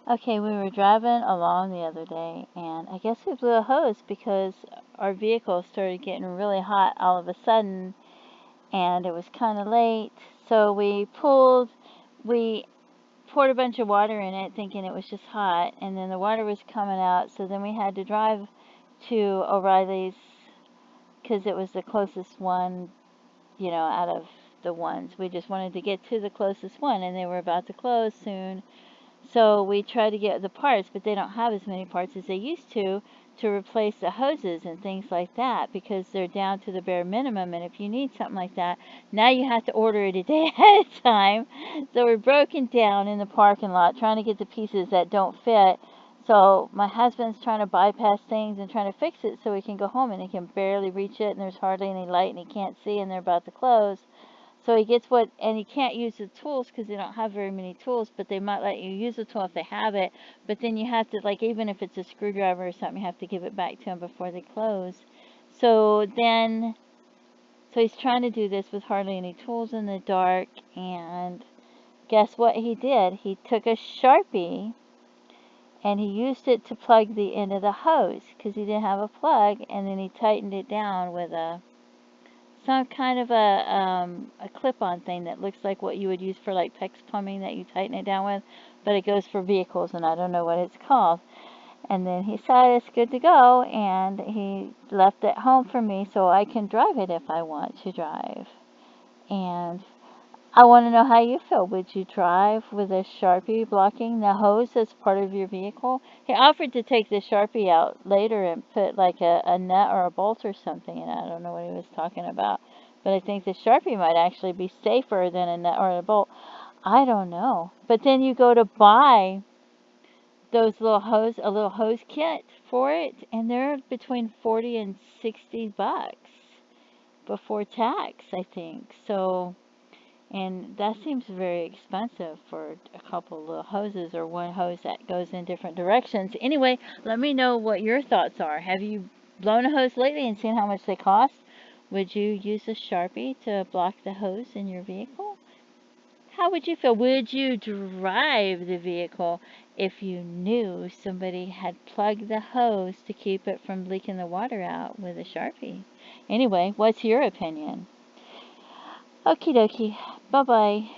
Okay, we were driving along the other day, and I guess we blew a hose because our vehicle started getting really hot all of a sudden, and it was kind of late. So we poured a bunch of water in it, thinking it was just hot, and then the water was coming out. So then we had to drive to O'Reilly's because it was the closest one, out of the ones. We just wanted to get to the closest one, and they were about to close soon. So we try to get the parts, but they don't have as many parts as they used to replace the hoses and things like that because they're down to the bare minimum. And if you need something like that, now you have to order it a day ahead of time. So we're broken down in the parking lot trying to get the pieces that don't fit. So my husband's trying to bypass things and trying to fix it so he can go home, and he can barely reach it, and there's hardly any light, and he can't see, and they're about to close. So he gets and he can't use the tools because they don't have very many tools, but they might let you use the tool if they have it. But then you have to, like, even if it's a screwdriver or something, you have to give it back to him before they close. So then, so he's trying to do this with hardly any tools in the dark, and guess what he did? He took a Sharpie and he used it to plug the end of the hose because he didn't have a plug, and then he tightened it down with some kind of a clip-on thing that looks like what you would use for like PEX plumbing that you tighten it down with, but it goes for vehicles and I don't know what it's called. And then he said it's good to go, and he left it home for me so I can drive it if I want to drive. And I want to know how you feel. Would you drive with a Sharpie blocking the hose as part of your vehicle? He offered to take the Sharpie out later and put like a nut or a bolt or something in it. I don't know what he was talking about. But I think the Sharpie might actually be safer than a nut or a bolt. I don't know. But then you go to buy a little hose kit for it, and they're between 40 and $60 before tax, I think. So, and that seems very expensive for a couple of little hoses or one hose that goes in different directions. Anyway, let me know what your thoughts are. Have you blown a hose lately and seen how much they cost? Would you use a Sharpie to block the hose in your vehicle? How would you feel? Would you drive the vehicle if you knew somebody had plugged the hose to keep it from leaking the water out with a Sharpie? Anyway, what's your opinion? Okie dokie. Bye bye.